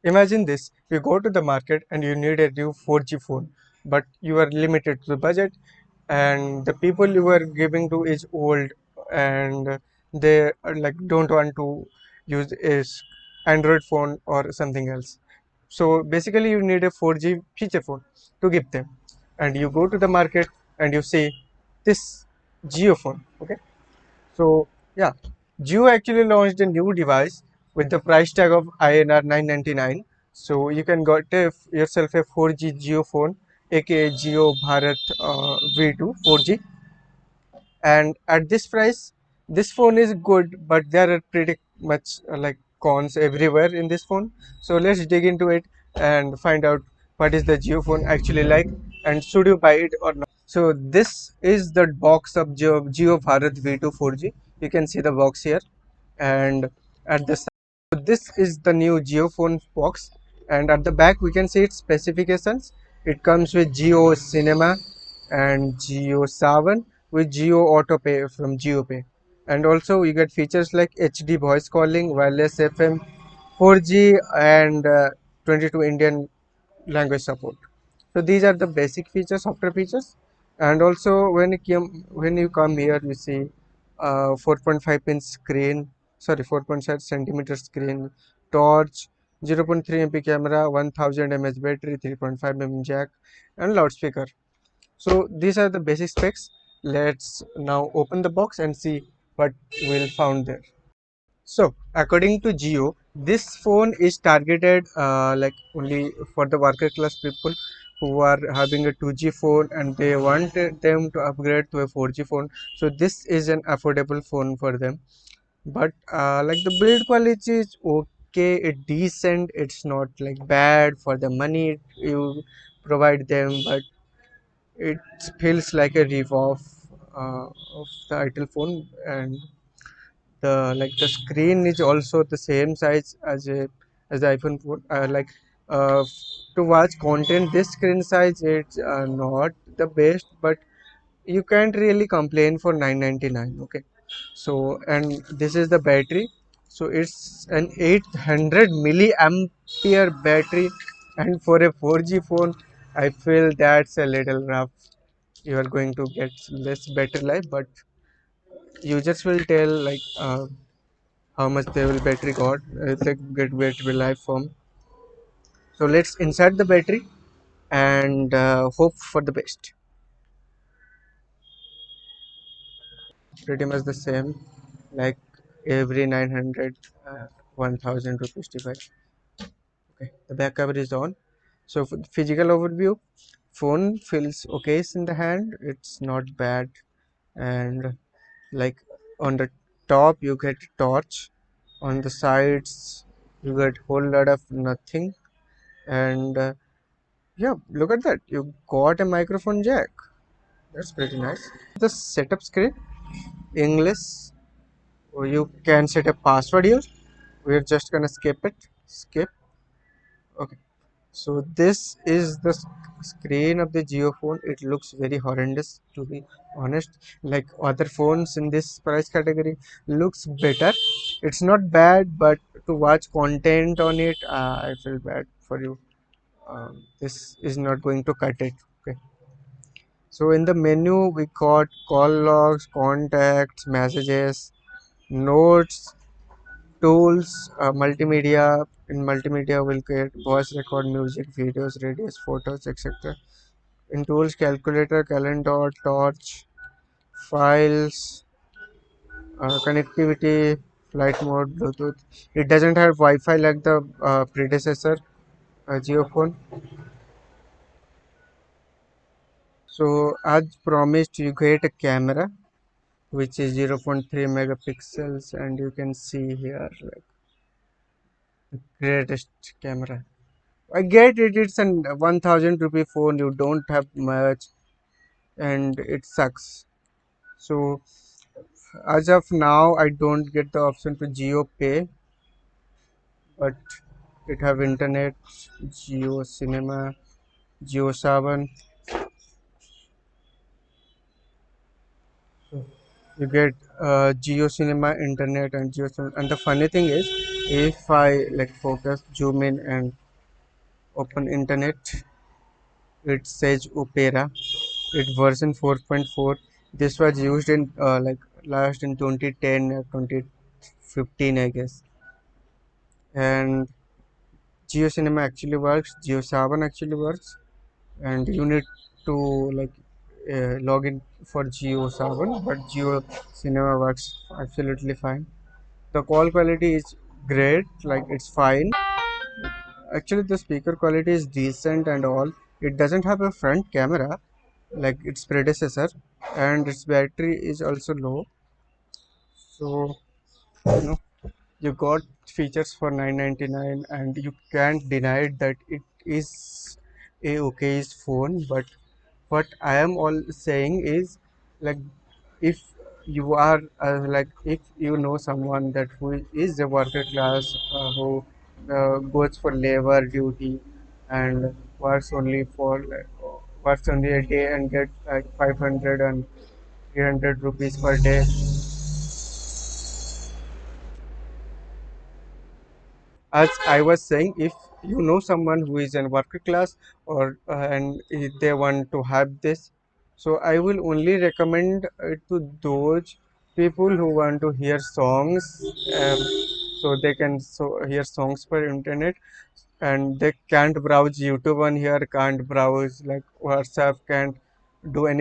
Imagine this, you go to the market and you need a new 4G phone, but you are limited to the budget, and the people you are giving to is old, and they are like don't want to use is Android phone or something else. So basically you need a 4G feature phone to give them, and you go to the market and you see this Geo phone. Okay, so yeah, Jio actually launched a new device with the price tag of INR 999. So you can get yourself a 4G Jio phone, aka Jio Bharat V2 4G, and at this price, this phone is good, but there are pretty much like cons everywhere in this phone. So let's dig into it and find out what is the Jio phone actually like, and should you buy it or not. So this is the box of Jio Bharat V2 4G. You can see the box here, and at the side, so this is the new Jio phone box, and at the back we can see its specifications. It comes with Jio Cinema and Jio Savan with Jio Autopay from JioPay, and also you get features like HD voice calling, wireless FM, 4G, and 22 Indian language support. So these are the basic features, software features, and also when you come here, you see 4.5 inch screen, sorry 4.7 centimeter screen, torch, 0.3 MP camera, 1000 mAh battery, 3.5 mm jack, and loudspeaker. So these are the basic specs. Let's now open the box and see what we'll found there. So, according to Geo, this phone is targeted like only for the worker class people who are having a 2G phone and they want them to upgrade to a 4G phone. So this is an affordable phone for them. But like the build quality is okay, it's decent. It's not like bad for the money you provide them, but it feels like a rip-off of the Itel phone, and the screen is also the same size as the iPhone 4. Uh, to watch content, this screen size it's not the best, but you can't really complain for 999. Okay, so and this is the battery. So it's an 800 milliampere battery, and for a 4G phone, I feel that's a little rough. You are going to get less battery life, but users will tell like how much they will battery got, they get battery life from. So let's insert the battery and hope for the best. Pretty much the same like every 900 1000 rupees device. Okay, the back cover is on. So for the physical overview, phone feels okay in the hand, it's not bad, and like on the top you get torch, on the sides you get whole lot of nothing, and yeah, look at that. You got a microphone jack. That's pretty nice. The setup screen, English. Or you can set a password here. We're just gonna skip it. Skip. Okay. So this is the screen of the Geo phone. It looks very horrendous, to be honest. Like other phones in this price category, looks better. It's not bad, but to watch content on it, I feel bad for you. This is not going to cut it. Okay. So in the menu, we got call logs, contacts, messages, notes, tools, multimedia. In multimedia, we'll get voice record, music, videos, radios, photos, etc. In tools, calculator, calendar, torch, files, connectivity, flight mode, Bluetooth. It doesn't have Wi-Fi like the predecessor Geophone. So as promised, you get a camera which is 0.3 megapixels, and you can see here like greatest camera. I get it, it's an 1000 rupee phone, you don't have much, and it sucks. So as of now I don't get the option to Geo Pay, but it have internet, Geo Cinema, Geo Savan. You get Geo Cinema, internet, and and the funny thing is If I like focus, zoom in and open internet, it says Opera. It version 4.4. This was used in like last in 2010 or 2015, I guess. And Geo Cinema actually works. Geo Savan actually works, and you need to like log in for Geo Savan, but Geo Cinema works absolutely fine. The call quality is great, like it's fine. Actually, the speaker quality is decent and all. It doesn't have a front camera like its predecessor, and its battery is also low. So, you know, you got features for 999, and you can't deny it that it is a okay's phone. But what I am all saying is, like, if you are like if you know someone that who is a worker class, who goes for labor duty and works only for like, works only a day and get like 500 and 300 rupees per day. As I was saying, if you know someone who is in worker class or and if they want to have this, so I will only recommend it to those people who want to hear songs, so they can hear songs per internet, and they can't browse YouTube on here, can't browse like WhatsApp, can't do anything.